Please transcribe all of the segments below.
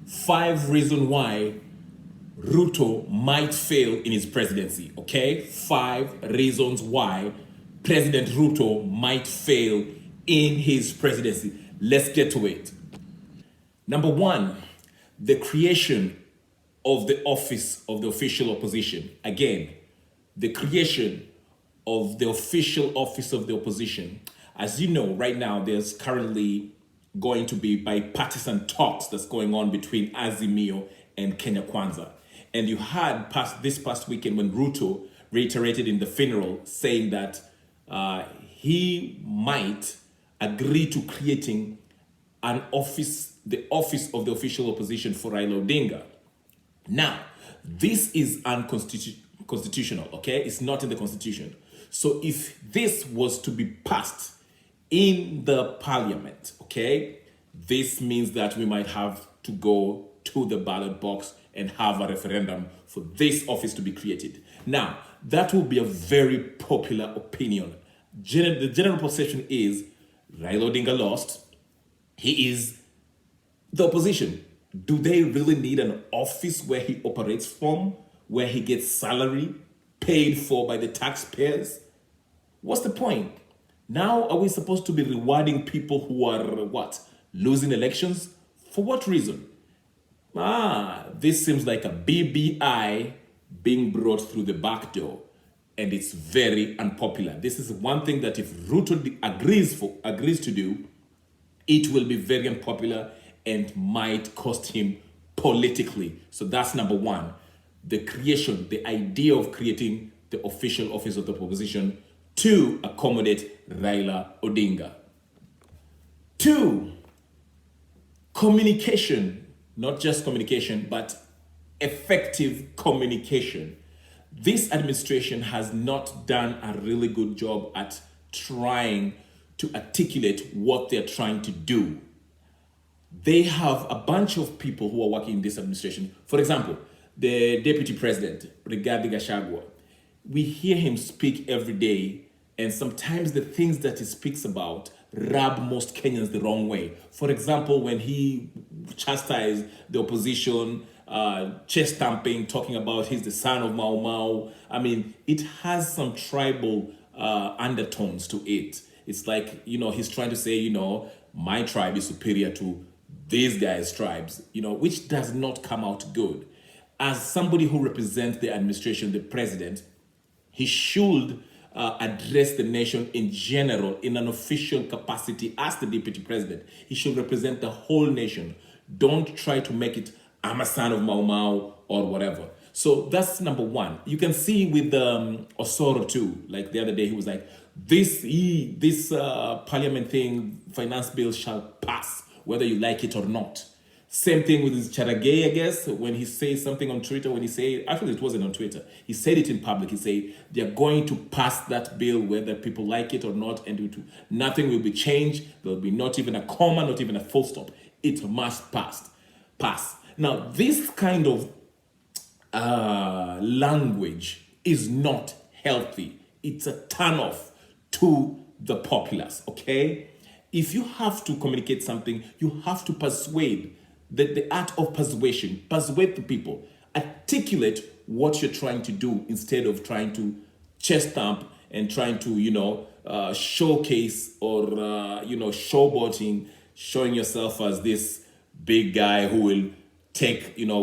5 reasons why Ruto might fail in his presidency, okay? 5 reasons why President Ruto might fail in his presidency. Let's get to it. Number 1, the creation of the office of the official opposition. Again, the creation of the official office of the opposition. As you know, right now, there's currently going to be bipartisan talks that's going on between Azimio and Kenya Kwanza. And you had this past weekend when Ruto reiterated in the funeral saying that he might agree to creating an office, the office of the official opposition for Raila Odinga. Now, this is unconstitutional, okay? It's not in the constitution. So if this was to be passed in the parliament, okay, this means that we might have to go to the ballot box and have a referendum for this office to be created. Now, that will be a very popular opinion. The general perception is Raila Odinga lost. He is the opposition. Do they really need an office where he operates from, where he gets salary paid for by the taxpayers? What's the point? Now, are we supposed to be rewarding people who are what? Losing elections? For what reason? This seems like a BBI being brought through the back door, and it's very unpopular. This is one thing that if Ruto agrees to do, it will be very unpopular and might cost him politically. So that's number 1. The idea of creating the official office of the opposition to accommodate Raila Odinga. 2, communication. Not just communication, but effective communication. This administration has not done a really good job at trying to articulate what they're trying to do. They have a bunch of people who are working in this administration. For example, the deputy president, Rigathi Gachagua. We hear him speak every day, and sometimes the things that he speaks about rub most Kenyans the wrong way. For example, when he chastised the opposition, chest stamping, talking about he's the son of Mau Mau. I mean, it has some tribal undertones to it. It's like, he's trying to say, my tribe is superior to these guys' tribes, which does not come out good. As somebody who represents the administration, the president, he should address the nation in general in an official capacity as the deputy president. He should represent the whole nation. Don't try to make it, I'm a son of Mau Mau or whatever. So that's number 1. You can see with Osoro too, like the other day, he was like, this parliament thing, finance bill shall pass, whether you like it or not. Same thing with his Charagay, I guess, when he says something on Twitter, actually it wasn't on Twitter, he said it in public. He said, they're going to pass that bill whether people like it or not, and nothing will be changed. There'll be not even a comma, not even a full stop. It must pass. Now, this kind of language is not healthy. It's a turn-off to the populace, okay? If you have to communicate something, you have to persuade. The art of persuasion. Persuade the people. Articulate what you're trying to do instead of trying to chest stamp and trying to, showcase or, showboating, showing yourself as this big guy who will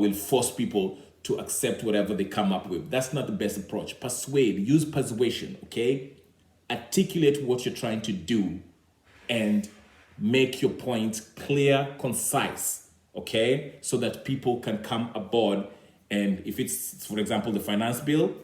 will force people to accept whatever they come up with. That's not the best approach. Persuade. Use persuasion, okay? Articulate what you're trying to do and make your point clear, concise, okay? So that people can come aboard. And if it's, for example, the finance bill,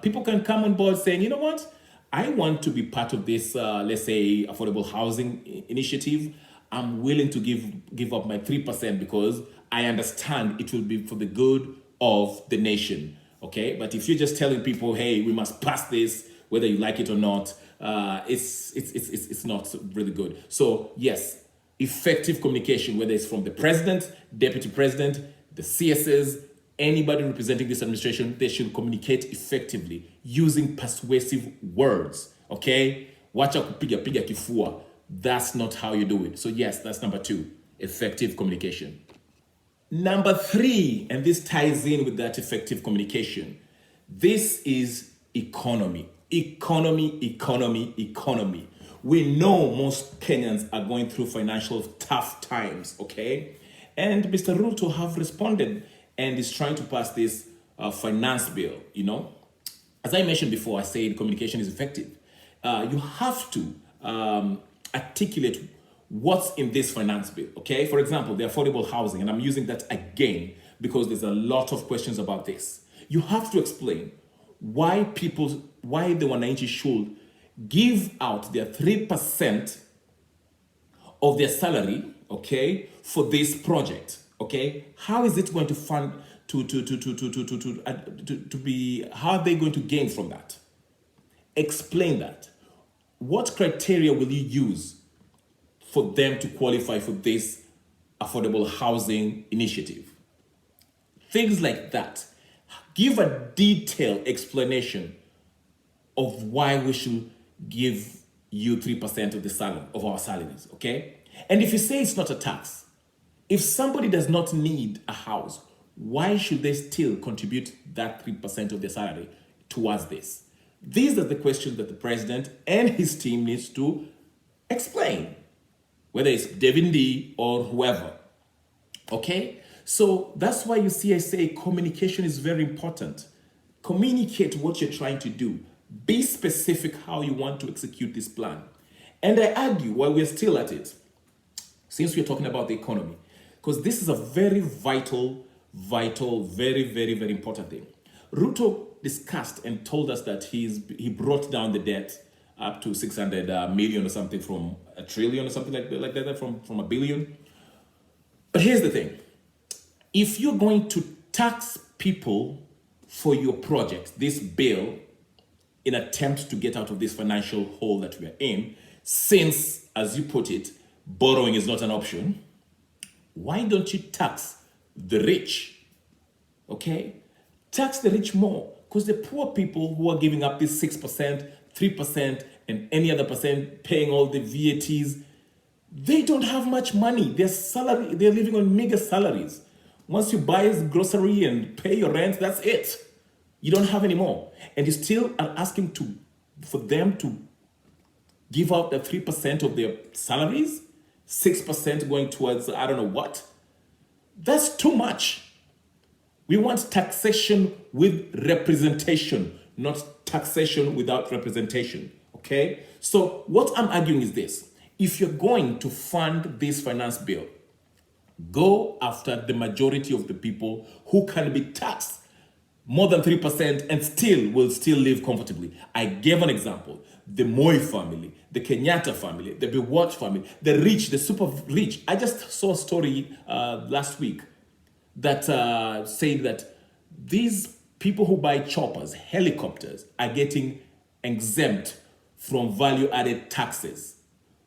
people can come on board saying, you know what? I want to be part of this, let's say, affordable housing initiative. I'm willing to give up my 3% because I understand it will be for the good of the nation, okay? But if you're just telling people, hey, we must pass this, whether you like it or not, it's not really good. So yes, effective communication, whether it's from the president, deputy president, the CSs, anybody representing this administration, they should communicate effectively using persuasive words, okay? Wacha kupiga piga kifua. That's not how you do it. So yes, that's number 2, effective communication. Number three, and this ties in with that effective communication. This is economy. Economy, economy, economy. We know most Kenyans are going through financial tough times, okay? And Mr. Ruto have responded and is trying to pass this finance bill, you know? As I mentioned before, I said communication is effective. You have to articulate what's in this finance bill, okay? For example, the affordable housing, and I'm using that again because there's a lot of questions about this. You have to explain why the Wananchi should give out their 3% of their salary, okay, for this project, okay? How is it going to fund how are they going to gain from that? Explain that. What criteria will you use for them to qualify for this affordable housing initiative? Things like that. Give a detailed explanation of why we should give you 3% of the salary, of our salaries, okay? And if you say it's not a tax, if somebody does not need a house, why should they still contribute that 3% of their salary towards this? These are the questions that the president and his team needs to explain, whether it's Devin D or whoever, okay? So that's why you see I say communication is very important. Communicate what you're trying to do. Be specific how you want to execute this plan. And I argue, while we're still at it, since we're talking about the economy, because this is a very vital, very, very, very important thing. Ruto discussed and told us that he brought down the debt up to 600 million or something from a trillion or something like that from a billion. But here's the thing. If you're going to tax people for your project, this bill, in attempt to get out of this financial hole that we're in, since, as you put it, borrowing is not an option, why don't you tax the rich? Okay? Tax the rich more, because the poor people who are giving up this 6%, 3%, and any other percent, paying all the VATs, they don't have much money. They're living on meager salaries. Once you buy grocery and pay your rent, that's it. You don't have any more. And you still are asking for them to give out the 3% of their salaries, 6% going towards I don't know what. That's too much. We want taxation with representation, not taxation without representation, okay? So what I'm arguing is this. If you're going to fund this finance bill, go after the majority of the people who can be taxed more than 3% and will still live comfortably. I gave an example. The Moi family, the Kenyatta family, the Biwott family, the rich, the super rich. I just saw a story last week that said that these people who buy choppers, helicopters, are getting exempt from value-added taxes.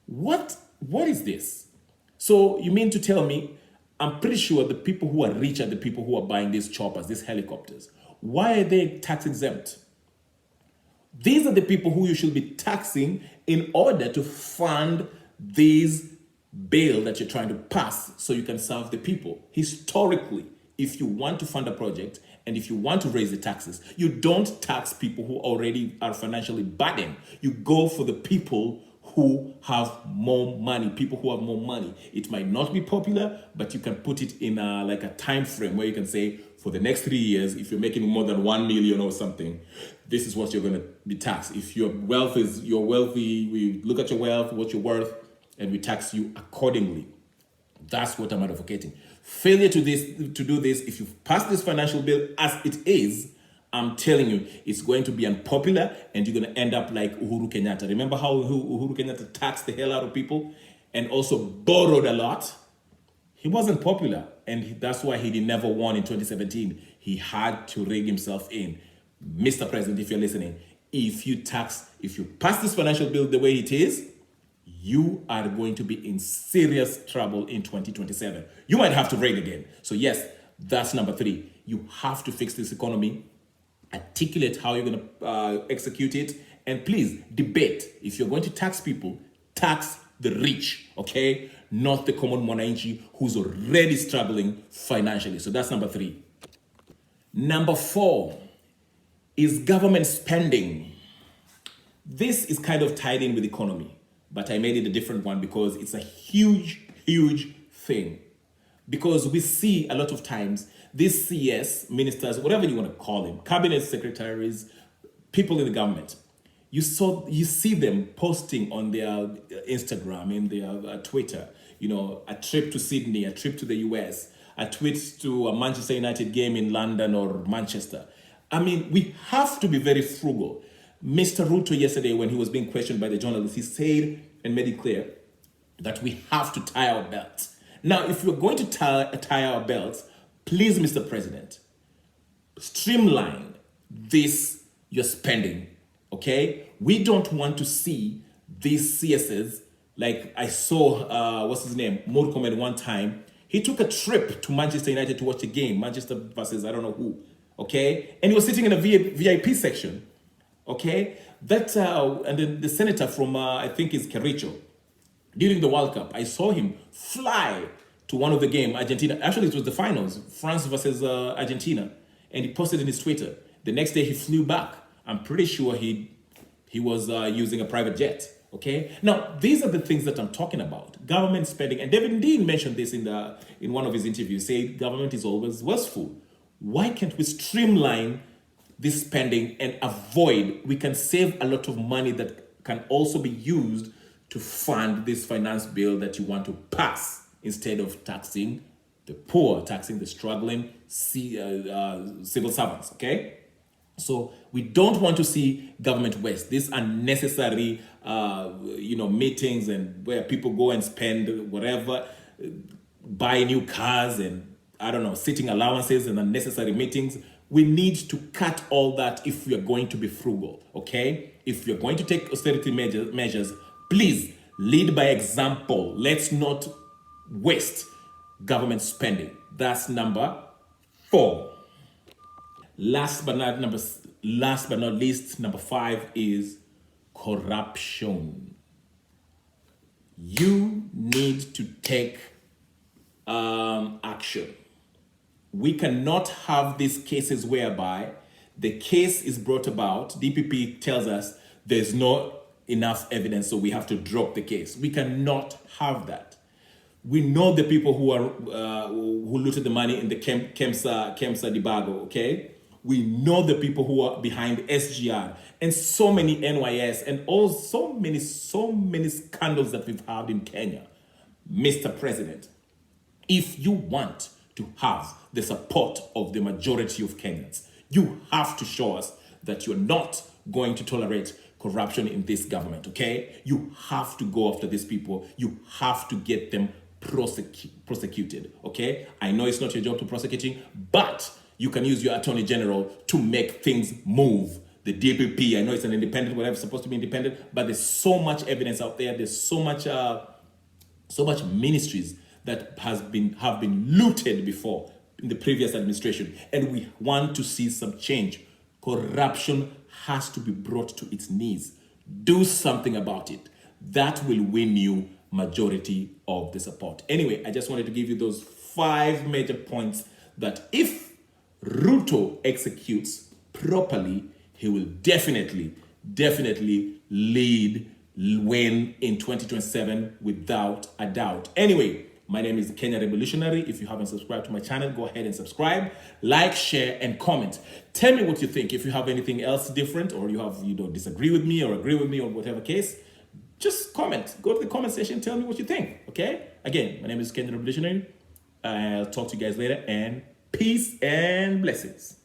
What is this? So you mean to tell me, I'm pretty sure the people who are rich are the people who are buying these choppers, these helicopters. Why are they tax exempt? These are the people who you should be taxing in order to fund this bill that you're trying to pass so you can serve the people. Historically, if you want to fund a project and if you want to raise the taxes, you don't tax people who already are financially burdened. You go for the people who have more money, people who have more money. It might not be popular, but you can put it in like a time frame where you can say, for the next 3 years, if you're making more than 1 million or something, this is what you're going to be taxed. If you're wealthy, we look at your wealth, what you're worth, and we tax you accordingly. That's what I'm advocating. Failure to do this, if you pass this financial bill as it is, I'm telling you, it's going to be unpopular and you're going to end up like Uhuru Kenyatta. Remember how Uhuru Kenyatta taxed the hell out of people and also borrowed a lot? He wasn't popular, and that's why he never won in 2017. He had to rig himself in. Mr. President, if you're listening, if you pass this financial bill the way it is, you are going to be in serious trouble in 2027. You might have to rig again. So yes, that's number 3. You have to fix this economy, articulate how you're going to execute it, and please debate. If you're going to tax people, tax the rich, okay? not the common Mwananchi who's already struggling financially. So that's number 3. Number 4 is government spending. This is kind of tied in with economy, but I made it a different one because it's a huge, huge thing. Because we see a lot of times these CS, ministers, whatever you want to call them, cabinet secretaries, people in the government, you see them posting on their Instagram, in their Twitter, a trip to Sydney, a trip to the US, a tweet to a Manchester United game in London or Manchester. I mean, we have to be very frugal. Mr. Ruto yesterday, when he was being questioned by the journalists, he said and made it clear that we have to tie our belts. Now, if you're going to tie our belts, please, Mr. President, streamline your spending, okay? We don't want to see these CSs, like I saw, what's his name, Murkomen one time. He took a trip to Manchester United to watch a game, Manchester versus I don't know who, okay? And he was sitting in a VIP section, okay? And then the senator from, I think is Kericho, during the World Cup, I saw him fly to one of the game, Argentina. Actually, it was the finals, France versus Argentina. And he posted in his Twitter. The next day, he flew back. I'm pretty sure he was using a private jet, okay? Now, these are the things that I'm talking about. Government spending, and David Dean mentioned this in one of his interviews, said government is always wasteful. Why can't we streamline this spending and we can save a lot of money that can also be used to fund this finance bill that you want to pass instead of taxing the poor, taxing the struggling civil servants, okay? So we don't want to see government waste. These unnecessary, meetings and where people go and spend whatever, buy new cars and, I don't know, sitting allowances and unnecessary meetings. We need to cut all that if we are going to be frugal, okay? If you're going to take austerity measures, please lead by example. Let's not waste government spending. That's number 4. Last but not least, number 5 is corruption. You need to take action. We cannot have these cases whereby the case is brought about, DPP tells us there's not enough evidence, so we have to drop the case. We cannot have that. We know the people who looted the money in the Kemsa debacle, okay? We know the people who are behind SGR and so many NYS and so many scandals that we've had in Kenya. Mr. President, if you want to have the support of the majority of Kenyans, you have to show us that you're not going to tolerate corruption in this government, okay? You have to go after these people. You have to get them prosecuted, okay? I know it's not your job to prosecuting, but you can use your attorney general to make things move. The DPP, I know it's an independent, whatever, supposed to be independent, but there's so much evidence out there. There's so much ministries that have been looted before in the previous administration, and we want to see some change. Corruption has to be brought to its knees. Do something about it. That will win you majority of the support. Anyway, I just wanted to give you those 5 major points that if Ruto executes properly, he will definitely win in 2027 without a doubt. Anyway, my name is Kenya Revolutionary. If you haven't subscribed to my channel, go ahead and subscribe, like, share, and comment. Tell me what you think. If you have anything else different, or you disagree with me or agree with me, or whatever case, just comment. Go to the comment section, tell me what you think, okay? Again, my name is Kenya Revolutionary. I'll talk to you guys later, and peace and blessings.